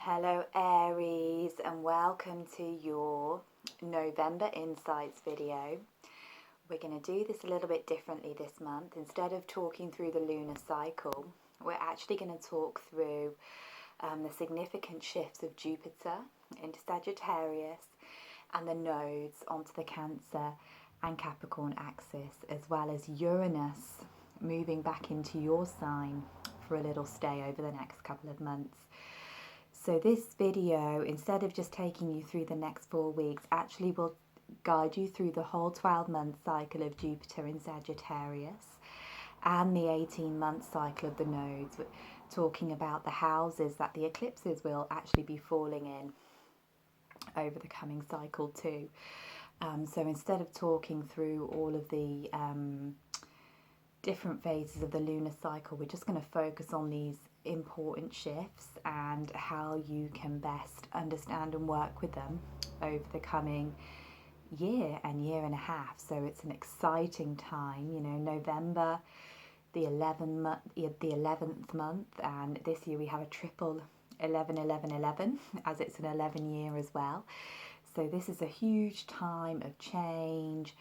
Hello Aries, and welcome to your November Insights video. We're going to do this a little bit differently this month. Instead of talking through the lunar cycle, we're actually going to talk through the significant shifts of Jupiter into Sagittarius and the nodes onto the Cancer and Capricorn axis, as well as Uranus moving back into your sign for a little stay over the next couple of months. So this video, instead of just taking you through the next 4 weeks, actually will guide you through the whole 12-month cycle of Jupiter in Sagittarius and the 18-month cycle of the nodes, talking about the houses that the eclipses will actually be falling in over the coming cycle too. So instead of talking through all of the different phases of the lunar cycle, we're just going to focus on these important shifts and how you can best understand and work with them over the coming year and year and a half. So it's an exciting time, you know, November, the 11th month, and this year we have a triple 11 11 11, as it's an 11 year as well. So this is a huge time of change,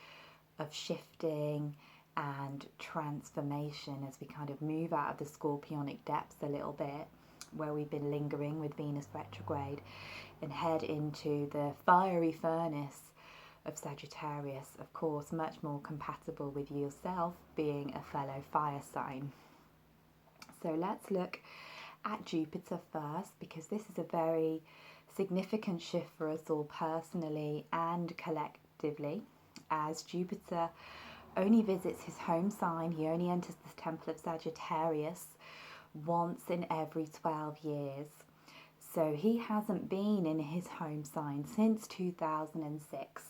of shifting and transformation as we kind of move out of the scorpionic depths a little bit, where we've been lingering with Venus retrograde, and head into the fiery furnace of Sagittarius, of course much more compatible with yourself being a fellow fire sign. So let's look at Jupiter first, because this is a very significant shift for us all personally and collectively, as Jupiter only visits his home sign. He only enters the temple of Sagittarius once in every 12 years. So he hasn't been in his home sign since 2006.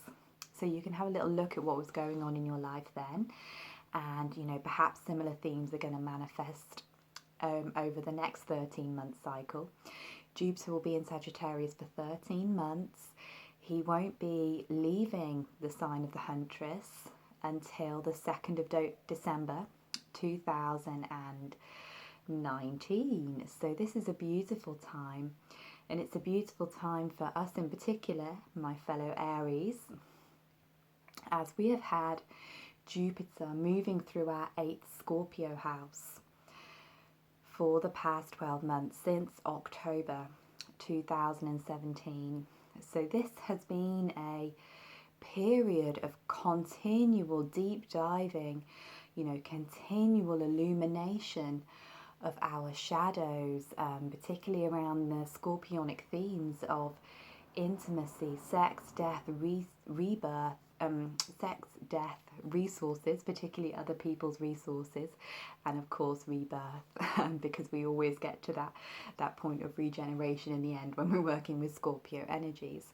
So you can have a little look at what was going on in your life then. And, you know, perhaps similar themes are going to manifest over the next 13-month cycle. Jupiter will be in Sagittarius for 13 months. He won't be leaving the sign of the Huntress until the 2nd of December 2019. So this is a beautiful time, and it's a beautiful time for us in particular, my fellow Aries, as we have had Jupiter moving through our 8th Scorpio house for the past 12 months, since October 2017. So this has been a period of continual deep diving, you know, continual illumination of our shadows, particularly around the scorpionic themes of intimacy, sex, death, rebirth, sex, death, resources, particularly other people's resources, and of course rebirth, because we always get to that point of regeneration in the end when we're working with Scorpio energies.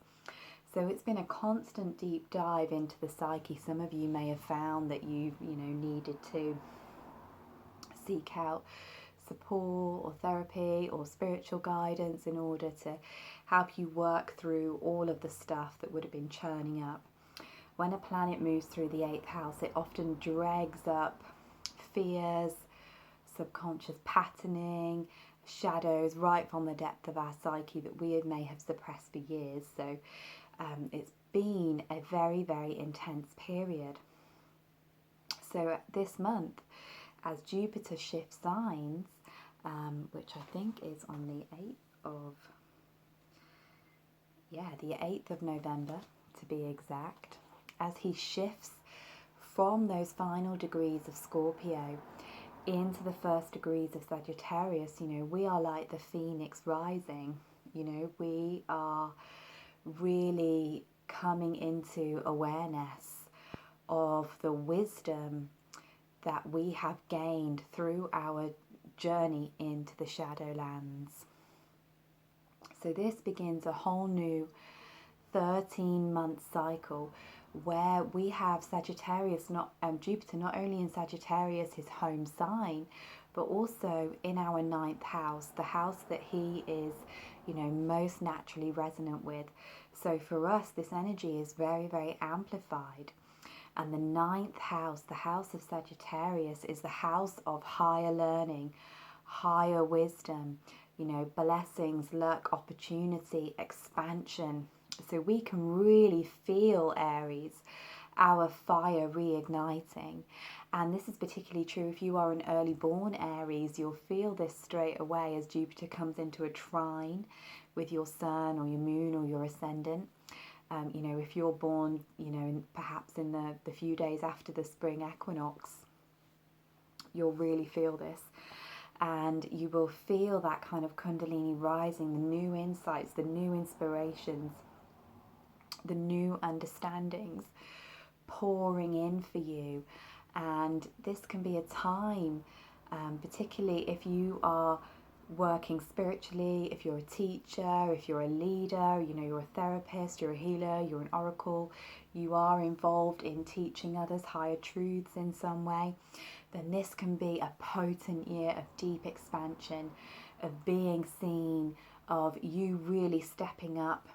So it's been a constant deep dive into the psyche. Some of you may have found that you've, needed to seek out support or therapy or spiritual guidance in order to help you work through all of the stuff that would have been churning up. When a planet moves through the 8th house, it often drags up fears, subconscious patterning, shadows right from the depth of our psyche that we may have suppressed for years. So it's been a very, very intense period. So this month, as Jupiter shifts signs, which I think is on the 8th of November to be exact, as he shifts from those final degrees of Scorpio into the first degrees of Sagittarius, you know, we are like the phoenix rising. You know, we are really coming into awareness of the wisdom that we have gained through our journey into the Shadowlands. So this begins a whole new 13-month cycle where we have Sagittarius, Jupiter not only in Sagittarius, his home sign, but also in our 9th house, the house that he is, most naturally resonant with. So for us, this energy is very, very amplified. And the 9th house, the house of Sagittarius, is the house of higher learning, higher wisdom, You know, blessings, luck, opportunity, expansion. So we can really feel, Aries, our fire reigniting. And this is particularly true if you are an early born Aries. You'll feel this straight away as Jupiter comes into a trine with your sun or your moon or your ascendant. You know, if you're born, you know, perhaps in the few days after the spring equinox, you'll really feel this. And you will feel that kind of Kundalini rising, the new insights, the new inspirations, the new understandings pouring in for you. And this can be a time, particularly if you are working spiritually, if you're a teacher, if you're a leader, you know, you're a therapist, you're a healer, you're an oracle, you are involved in teaching others higher truths in some way, then this can be a potent year of deep expansion, of being seen, of you really stepping up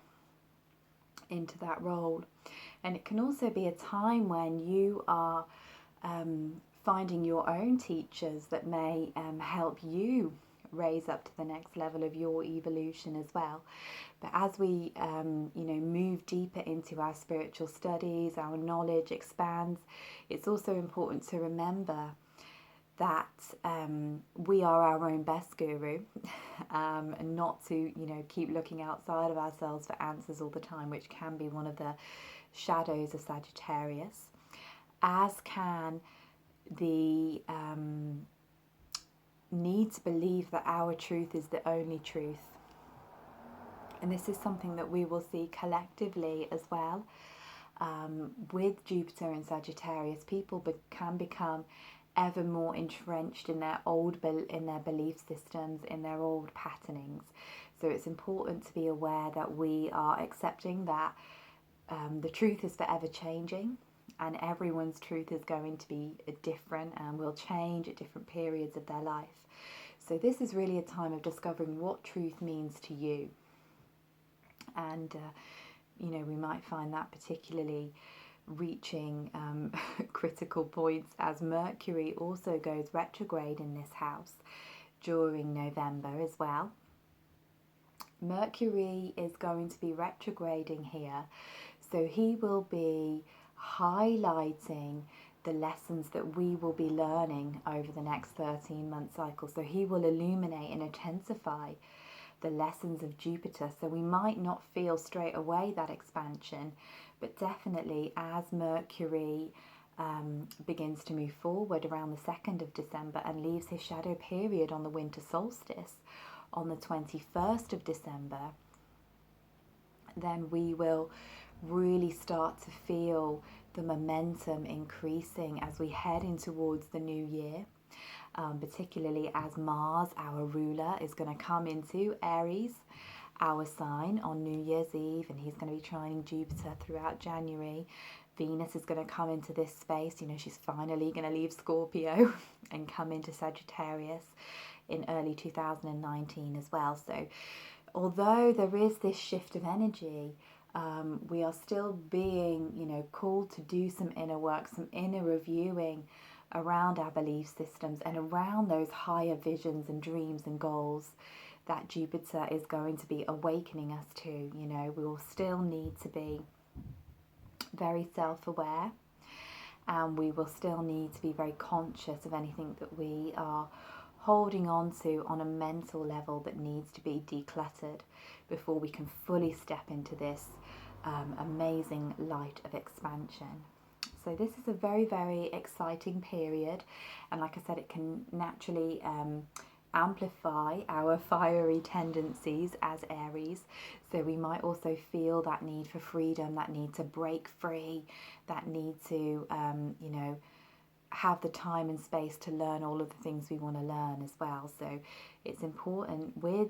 into that role. And it can also be a time when you are finding your own teachers that may help you raise up to the next level of your evolution as well. But as we you know, move deeper into our spiritual studies, our knowledge expands, it's also important to remember that we are our own best guru, and not to, you know, keep looking outside of ourselves for answers all the time, which can be one of the shadows of Sagittarius, as can the need to believe that our truth is the only truth. And this is something that we will see collectively as well. With Jupiter in Sagittarius, people can become ever more entrenched in their belief systems, in their old patternings. So it's important to be aware that we are accepting that the truth is forever changing, and everyone's truth is going to be different and will change at different periods of their life. So this is really a time of discovering what truth means to you. And, you know, we might find that particularly reaching critical points as Mercury also goes retrograde in this house during November as well. Mercury is going to be retrograding here, so he will be highlighting the lessons that we will be learning over the next 13-month cycle. So he will illuminate and intensify the lessons of Jupiter. So we might not feel straight away that expansion, but definitely as Mercury begins to move forward around the 2nd of December and leaves his shadow period on the winter solstice on the 21st of December, then we will really start to feel the momentum increasing as we head in towards the new year, particularly as Mars, our ruler, is going to come into Aries, our sign, on New Year's Eve, and he's going to be trining Jupiter throughout January. Venus is going to come into this space. You know, she's finally going to leave Scorpio and come into Sagittarius in early 2019 as well. So although there is this shift of energy, we are still being, you know, called to do some inner work, some inner reviewing around our belief systems and around those higher visions and dreams and goals that Jupiter is going to be awakening us to. You know, we will still need to be very self-aware, and we will still need to be very conscious of anything that we are holding on to on a mental level that needs to be decluttered before we can fully step into this amazing light of expansion. So this is a very, very exciting period, and like I said, it can naturally amplify our fiery tendencies as Aries. So we might also feel that need for freedom, that need to break free, that need to you know, have the time and space to learn all of the things we want to learn as well. So it's important with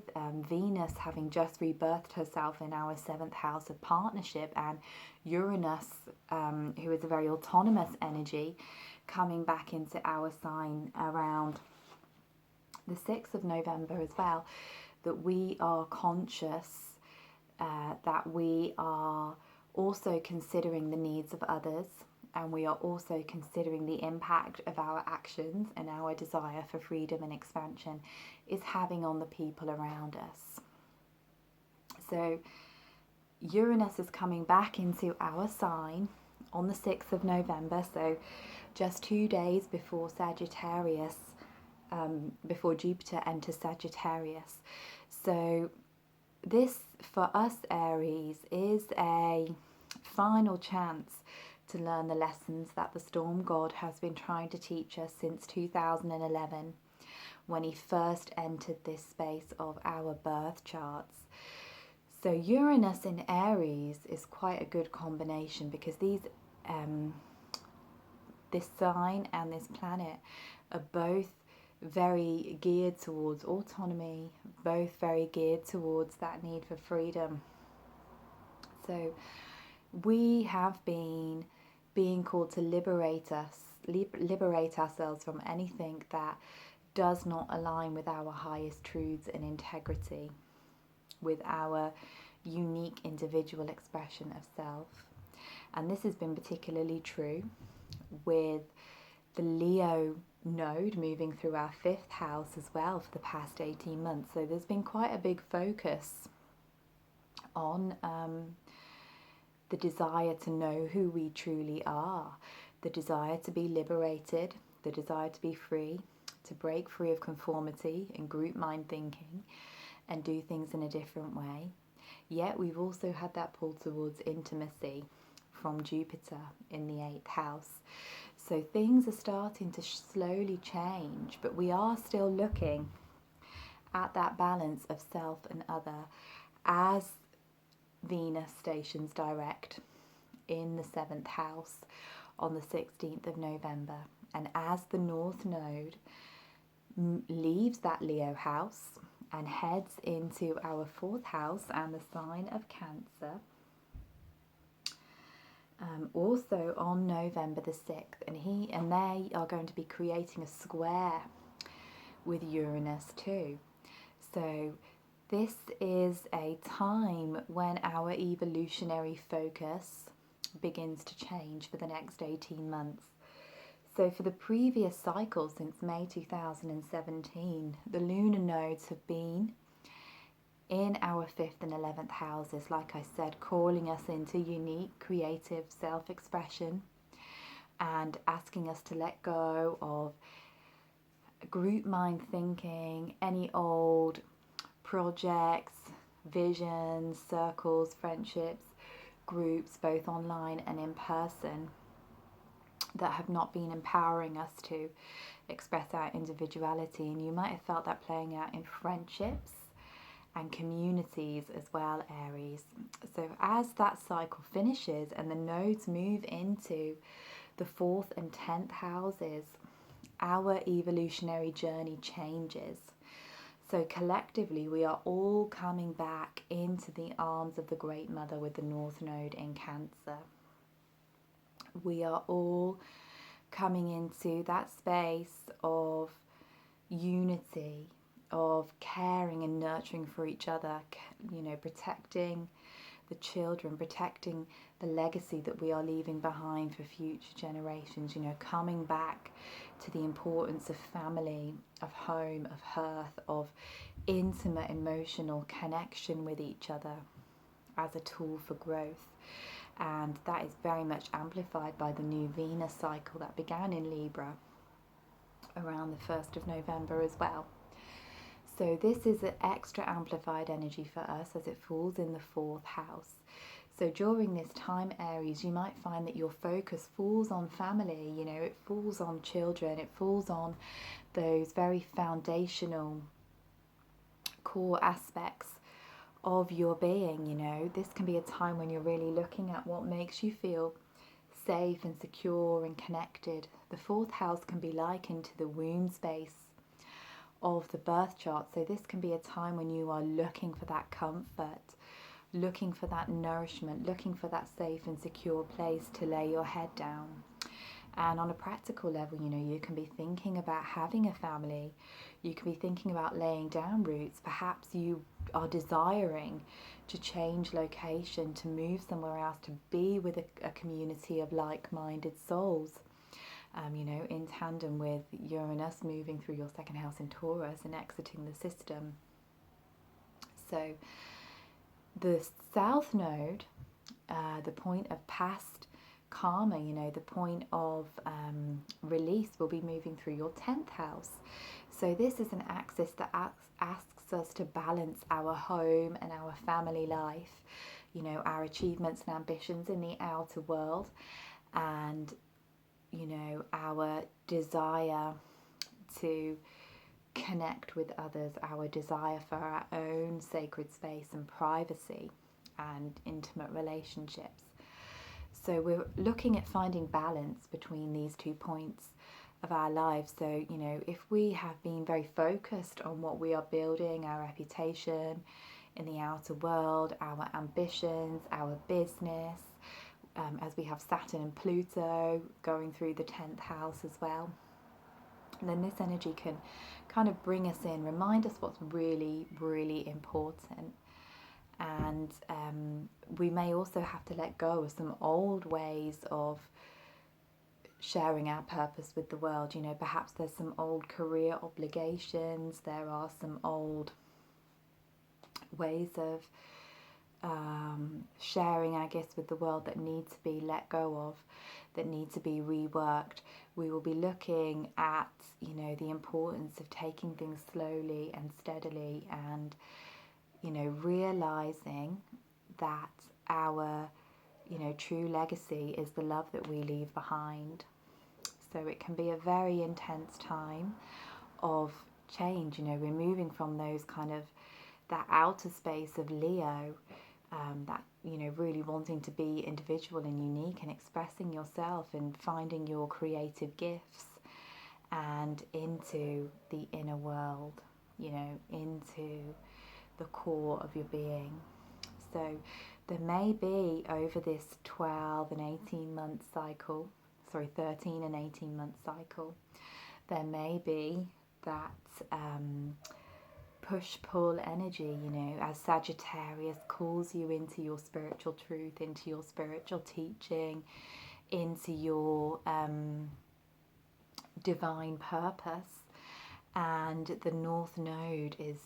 Venus having just rebirthed herself in our 7th house of partnership, and Uranus, who is a very autonomous energy, coming back into our sign around the 6th of November as well, that we are conscious that we are also considering the needs of others, and we are also considering the impact of our actions and our desire for freedom and expansion is having on the people around us. So Uranus is coming back into our sign on the 6th of November, so just 2 days before Sagittarius, before Jupiter enters Sagittarius. So this, for us Aries, is a final chance to learn the lessons that the storm god has been trying to teach us since 2011, when he first entered this space of our birth charts. So Uranus in Aries is quite a good combination, because this sign and this planet are both very geared towards autonomy, both very geared towards that need for freedom. So we have been being called to liberate ourselves from anything that does not align with our highest truths and integrity, with our unique individual expression of self. And this has been particularly true with the Leo node moving through our 5th house as well for the past 18 months. So there's been quite a big focus on the desire to know who we truly are, the desire to be liberated, the desire to be free, to break free of conformity and group mind thinking and do things in a different way. Yet we've also had that pull towards intimacy from Jupiter in the 8th house. So things are starting to slowly change, but we are still looking at that balance of self and other as Venus stations direct in the 7th house on the 16th of November. And as the North Node leaves that Leo house and heads into our 4th house and the sign of Cancer, also on November the 6th, and they are going to be creating a square with Uranus too. So this is a time when our evolutionary focus begins to change for the next 18 months. So for the previous cycle since May 2017, the lunar nodes have been in our 5th and 11th houses, like I said, calling us into unique, creative self-expression and asking us to let go of group mind thinking, any old projects, visions, circles, friendships, groups, both online and in person, that have not been empowering us to express our individuality. And you might have felt that playing out in friendships and communities as well, Aries. So as that cycle finishes and the nodes move into the 4th and 10th houses, our evolutionary journey changes. So collectively, we are all coming back into the arms of the Great Mother with the North Node in Cancer. We are all coming into that space of unity, of caring and nurturing for each other, protecting the children, protecting the legacy that we are leaving behind for future generations, coming back to the importance of family, of home, of hearth, of intimate emotional connection with each other as a tool for growth. And that is very much amplified by the new Venus cycle that began in Libra around the 1st of November as well. So this is an extra amplified energy for us as it falls in the 4th house. So during this time, Aries, you might find that your focus falls on family, it falls on children, it falls on those very foundational core aspects of your being. This can be a time when you're really looking at what makes you feel safe and secure and connected. The 4th house can be likened to the womb space of the birth chart. So this can be a time when you are looking for that comfort, looking for that nourishment, looking for that safe and secure place to lay your head down. And on a practical level, you know, you can be thinking about having a family. You can be thinking about laying down roots. Perhaps you are desiring to change location, to move somewhere else, to be with a community of like-minded souls. You know, in tandem with Uranus moving through your second house in Taurus and exiting the system. So the South Node, the point of past karma, you know, the point of release, will be moving through your 10th house. So this is an axis that asks us to balance our home and our family life, you know, our achievements and ambitions in the outer world, and, you know, our desire to connect with others, our desire for our own sacred space and privacy and intimate relationships. So we're looking at finding balance between these 2 points of our lives. So, you know, if we have been very focused on what we are building, our reputation in the outer world, our ambitions, our business, as we have Saturn and Pluto going through the 10th house as well, and then this energy can kind of bring us in, remind us what's really, really important. And we may also have to let go of some old ways of sharing our purpose with the world. You know, perhaps there's some old career obligations, there are some old ways of sharing our gifts with the world that need to be let go of, that need to be reworked. We will be looking at, you know, the importance of taking things slowly and steadily, and, you know, realizing that our, you know, true legacy is the love that we leave behind. So it can be a very intense time of change. You know, we're moving from those kind of, that outer space of Leo, that, you know, really wanting to be individual and unique and expressing yourself and finding your creative gifts, and into the inner world, you know, into the core of your being. So there may be, over this 12 and 18 month cycle, 13 and 18 month cycle, there may be that push-pull energy, you know, as Sagittarius calls you into your spiritual truth, into your spiritual teaching, into your divine purpose. And the North Node is,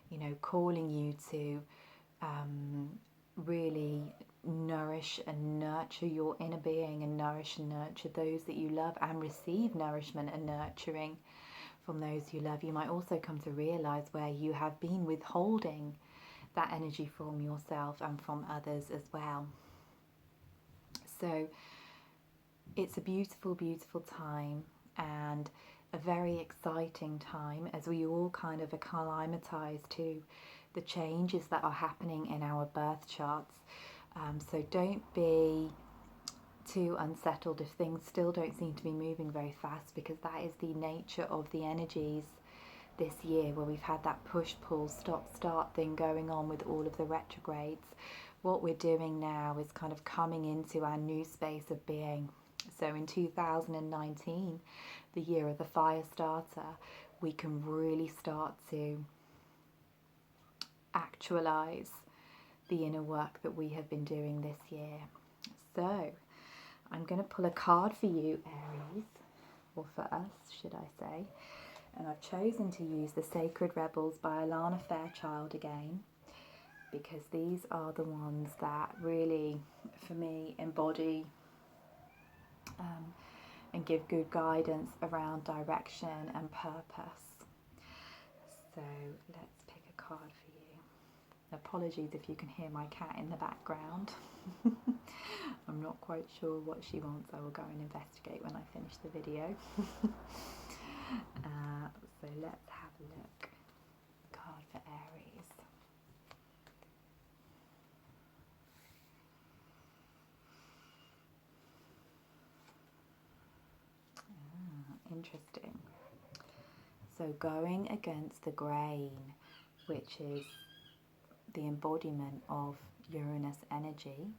you know, calling you to really nourish and nurture your inner being, and nourish and nurture those that you love, and receive nourishment and nurturing from those you love. You might also come to realize where you have been withholding that energy from yourself and from others as well. So it's a beautiful, beautiful time, and a very exciting time as we all kind of acclimatize to the changes that are happening in our birth charts. So don't be too unsettled if things still don't seem to be moving very fast, because that is the nature of the energies this year, where we've had that push-pull, stop-start thing going on with all of the retrogrades. What we're doing now is kind of coming into our new space of being. So in 2019, the year of the fire starter, we can really start to actualize the inner work that we have been doing this year. So I'm going to pull a card for you, Aries, or for us, should I say. And I've chosen to use the Sacred Rebels by Alana Fairchild again, because these are the ones that really, for me, embody and give good guidance around direction and purpose. So let's pick a card for you. Apologies if you can hear my cat in the background. I'm not quite sure what she wants. I will go and investigate when I finish the video. So let's have a look. Card for Aries. Interesting. So going against the grain, which is the embodiment of Uranus energy,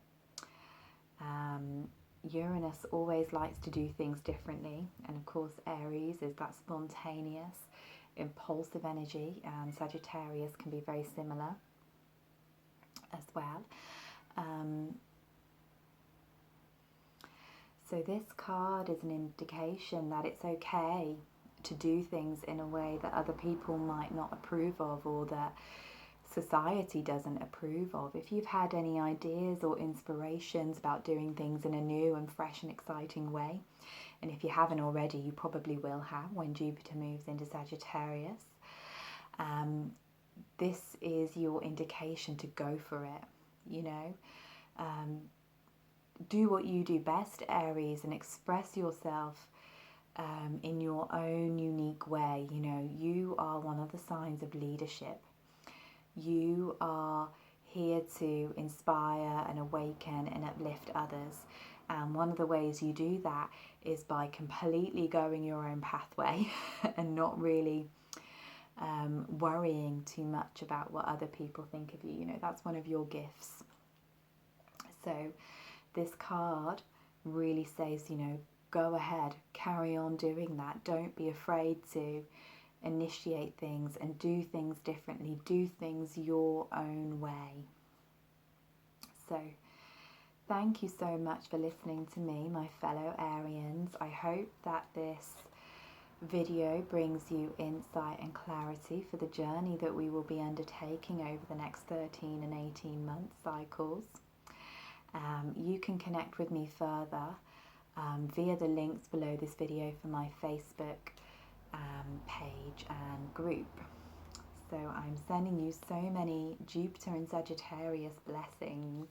Uranus always likes to do things differently, and of course Aries is that spontaneous, impulsive energy, and Sagittarius can be very similar as well. So this card is an indication that it's okay to do things in a way that other people might not approve of, or that society doesn't approve of. If you've had any ideas or inspirations about doing things in a new and fresh and exciting way, and if you haven't already, you probably will have when Jupiter moves into Sagittarius, this is your indication to go for it, you know. Do what you do best, Aries, and express yourself in your own unique way. You know, you are one of the signs of leadership. You are here to inspire and awaken and uplift others. And one of the ways you do that is by completely going your own pathway and not really worrying too much about what other people think of you. You know, that's one of your gifts. So this card really says, you know, go ahead, carry on doing that. Don't be afraid to initiate things and do things differently. Do things your own way. So thank you so much for listening to me, my fellow Arians. I hope that this video brings you insight and clarity for the journey that we will be undertaking over the next 13 and 18 month cycles. You can connect with me further via the links below this video for my Facebook page and group. So I'm sending you so many Jupiter and Sagittarius blessings.